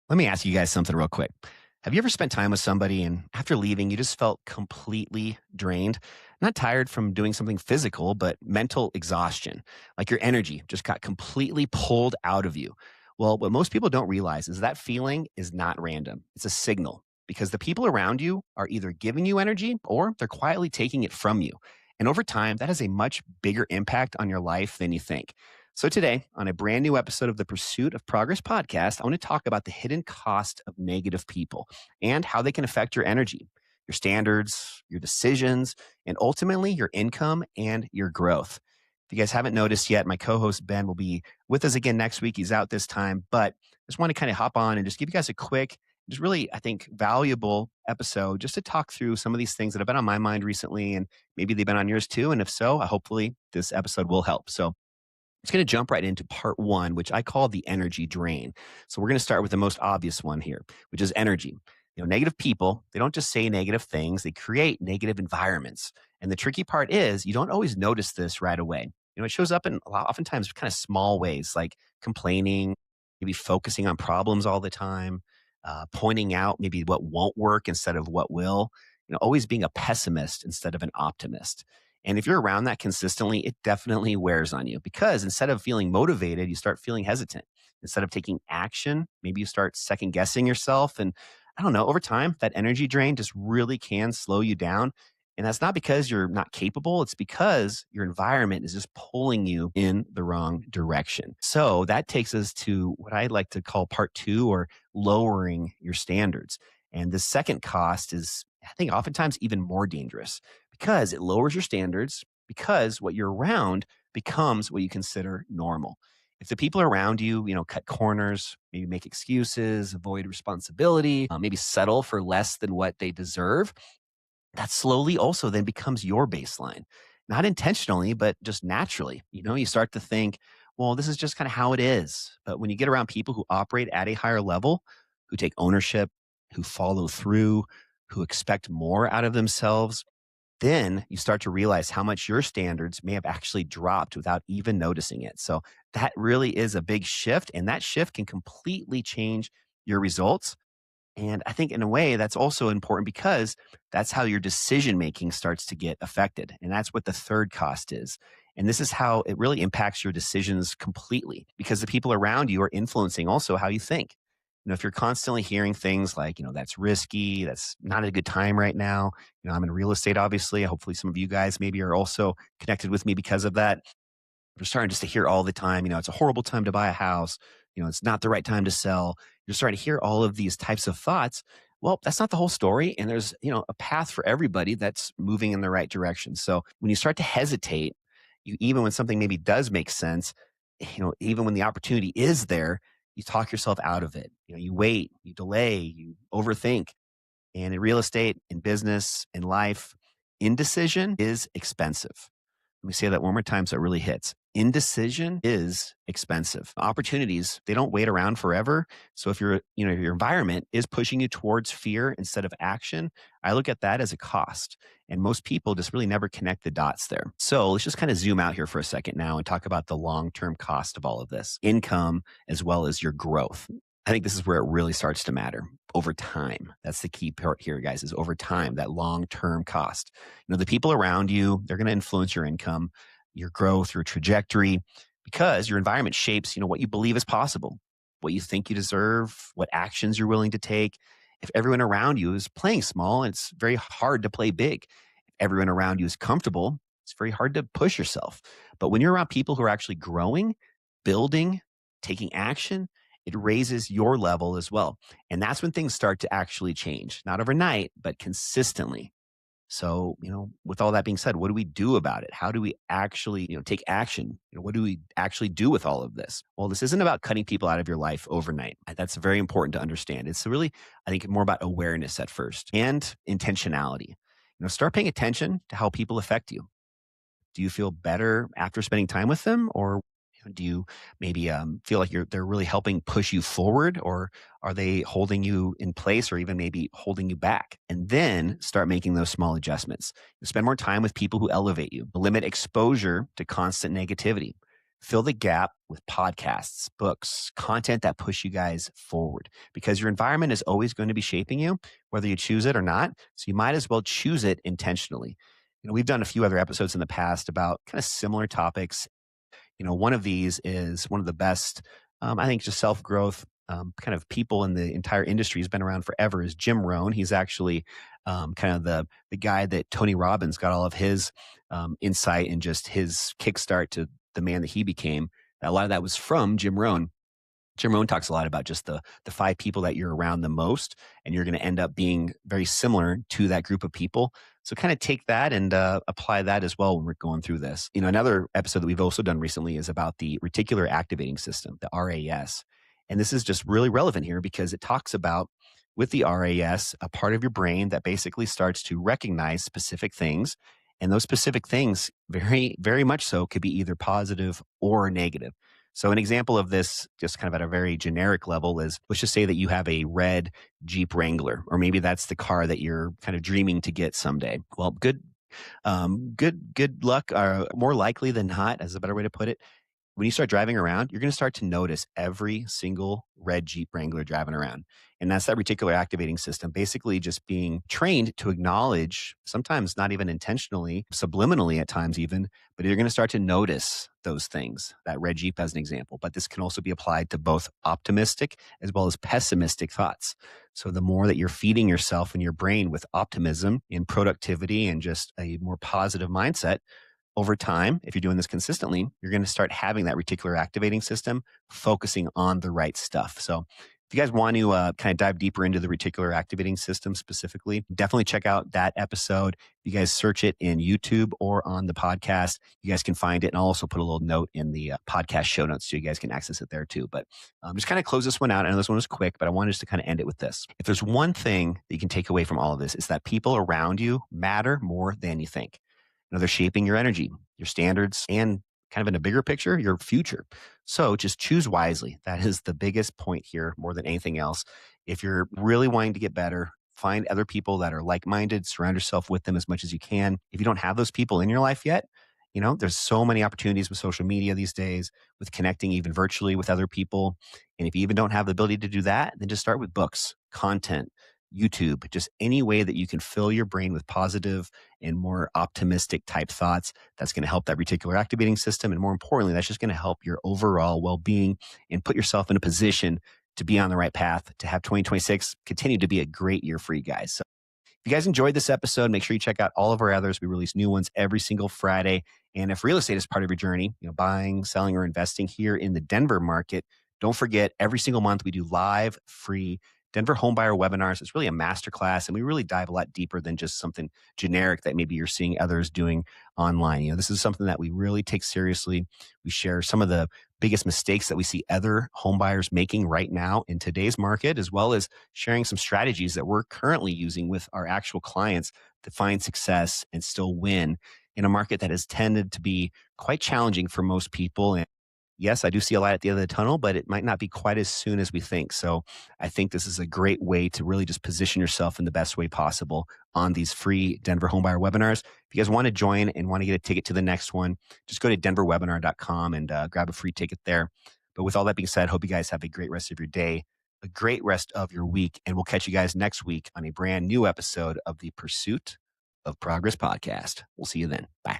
Let me ask you guys something real quick. Have you ever spent time with somebody and after leaving, you just felt completely drained? Not tired from doing something physical, but mental exhaustion. Like your energy just got completely pulled out of you. Well, what most people don't realize is that feeling is not random. It's a signal because the people around you are either giving you energy or they're quietly taking it from you. And over time, that has a much bigger impact on your life than you think. So, today, on a brand new episode of the Pursuit of Progress podcast, I want to talk about the hidden cost of negative people and how they can affect your energy, your standards, your decisions, and ultimately your income and your growth. If you guys haven't noticed yet, my co host Ben will be with us again next week. He's out this time, but I just want to kind of hop on and just give you guys a quick, just really, I think, valuable episode just to talk through some of these things that have been on my mind recently. And maybe they've been on yours too. And if so, hopefully this episode will help. So, it's going to jump right into part one, which I call the energy drain. So we're going to start with the most obvious one here, which is energy. Negative people, they don't just say negative things, they create negative environments. And the tricky part is you don't always notice this right away. It shows up in oftentimes kind of small ways, like complaining, maybe focusing on problems all the time, pointing out maybe what won't work instead of what will, always being a pessimist instead of an optimist. And if you're around that consistently, it definitely wears on you because instead of feeling motivated, you start feeling hesitant. Instead of taking action, maybe you start second guessing yourself. And I don't know, over time, that energy drain just really can slow you down. And that's not because you're not capable, it's because your environment is just pulling you in the wrong direction. So that takes us to what I like to call part two, or lowering your standards. And the second cost is, I think, oftentimes even more dangerous because it lowers your standards, because what you're around becomes what you consider normal. If the people around you, cut corners, maybe make excuses, avoid responsibility, maybe settle for less than what they deserve, that slowly also then becomes your baseline. Not intentionally, but just naturally. You start to think, well, this is just kind of how it is. But when you get around people who operate at a higher level, who take ownership, who follow through, who expect more out of themselves, then you start to realize how much your standards may have actually dropped without even noticing it. So that really is a big shift. And that shift can completely change your results. And I think in a way that's also important because that's how your decision making starts to get affected. And that's what the third cost is. And this is how it really impacts your decisions completely because the people around you are influencing also how you think. If you're constantly hearing things like, that's risky, that's not a good time right now. I'm in real estate, obviously. Hopefully, some of you guys maybe are also connected with me because of that. You're starting just to hear all the time, it's a horrible time to buy a house. It's not the right time to sell. You're starting to hear all of these types of thoughts. Well, that's not the whole story. And there's, a path for everybody that's moving in the right direction. So when you start to hesitate, even when something maybe does make sense, even when the opportunity is there, you talk yourself out of it. You wait, you delay, you overthink. And in real estate, in business, in life, indecision is expensive. Let me say that one more time so it really hits. Indecision is expensive. Opportunities, they don't wait around forever. So if your environment is pushing you towards fear instead of action, I look at that as a cost. And most people just really never connect the dots there. So let's just kind of zoom out here for a second now and talk about the long-term cost of all of this, income as well as your growth. I think this is where it really starts to matter over time. That's the key part here, guys, is over time, that long-term cost. The people around you, they're going to influence your income, your growth, your trajectory, because your environment shapes, what you believe is possible, what you think you deserve, what actions you're willing to take. If everyone around you is playing small, it's very hard to play big. If everyone around you is comfortable, it's very hard to push yourself. But when you're around people who are actually growing, building, taking action, it raises your level as well. And that's when things start to actually change, not overnight, but consistently. So, with all that being said, what do we do about it? How do we actually, take action? What do we actually do with all of this? Well, this isn't about cutting people out of your life overnight. That's very important to understand. It's really, I think, more about awareness at first and intentionality. Start paying attention to how people affect you. Do you feel better after spending time with them, or do you maybe feel like they're really helping push you forward, or are they holding you in place, or even maybe holding you back? And then start making those small adjustments. Spend more time with people who elevate you. Limit exposure to constant negativity. Fill the gap with podcasts, books, content that push you guys forward because your environment is always going to be shaping you, whether you choose it or not. So you might as well choose it intentionally. We've done a few other episodes in the past about kind of similar topics. One of these is one of the best, I think, just self growth kind of people in the entire industry. Has been around forever. Is Jim Rohn? He's actually kind of the guy that Tony Robbins got all of his insight and just his kickstart to the man that he became. A lot of that was from Jim Rohn. Jim Rohn talks a lot about just the five people that you're around the most, and you're going to end up being very similar to that group of people. So kind of take that and apply that as well when we're going through this. Another episode that we've also done recently is about the reticular activating system, the RAS. And this is just really relevant here because it talks about with the RAS, a part of your brain that basically starts to recognize specific things. And those specific things, very, very much so, could be either positive or negative. So, an example of this, just kind of at a very generic level, is let's just say that you have a red Jeep Wrangler, or maybe that's the car that you're kind of dreaming to get someday. Well, good luck. More likely than not, as a better way to put it, when you start driving around, you're going to start to notice every single red Jeep Wrangler driving around. And that's that reticular activating system, basically just being trained to acknowledge, sometimes not even intentionally, subliminally at times even, but you're going to start to notice those things, that red Jeep as an example. But this can also be applied to both optimistic as well as pessimistic thoughts. So the more that you're feeding yourself and your brain with optimism and productivity and just a more positive mindset, over time, if you're doing this consistently, you're going to start having that reticular activating system focusing on the right stuff. So if you guys want to kind of dive deeper into the reticular activating system specifically, definitely check out that episode. If you guys search it in YouTube or on the podcast, you guys can find it. And I'll also put a little note in the podcast show notes so you guys can access it there too. But just kind of close this one out. I know this one was quick, but I wanted just to kind of end it with this. If there's one thing that you can take away from all of this, is that people around you matter more than you think. They're shaping your energy, your standards, and kind of in a bigger picture, your future. So just choose wisely. That is the biggest point here more than anything else. If you're really wanting to get better, find other people that are like-minded, surround yourself with them as much as you can. If you don't have those people in your life yet, there's so many opportunities with social media these days, with connecting even virtually with other people. And if you even don't have the ability to do that, then just start with books, content, YouTube, just any way that you can fill your brain with positive and more optimistic type thoughts. That's going to help that reticular activating system. And more importantly, that's just going to help your overall well-being and put yourself in a position to be on the right path to have 2026 continue to be a great year for you guys. So if you guys enjoyed this episode, make sure you check out all of our others. We release new ones every single Friday. And if real estate is part of your journey, buying, selling, or investing here in the Denver market, don't forget every single month we do live, free Denver homebuyer webinars. It's really a masterclass, and we really dive a lot deeper than just something generic that maybe you're seeing others doing online. This is something that we really take seriously. We share some of the biggest mistakes that we see other homebuyers making right now in today's market, as well as sharing some strategies that we're currently using with our actual clients to find success and still win in a market that has tended to be quite challenging for most people. And yes, I do see a light at the end of the tunnel, but it might not be quite as soon as we think. So I think this is a great way to really just position yourself in the best way possible on these free Denver Homebuyer webinars. If you guys want to join and want to get a ticket to the next one, just go to denverwebinar.com and grab a free ticket there. But with all that being said, hope you guys have a great rest of your day, a great rest of your week, and we'll catch you guys next week on a brand new episode of the Pursuit of Progress podcast. We'll see you then. Bye.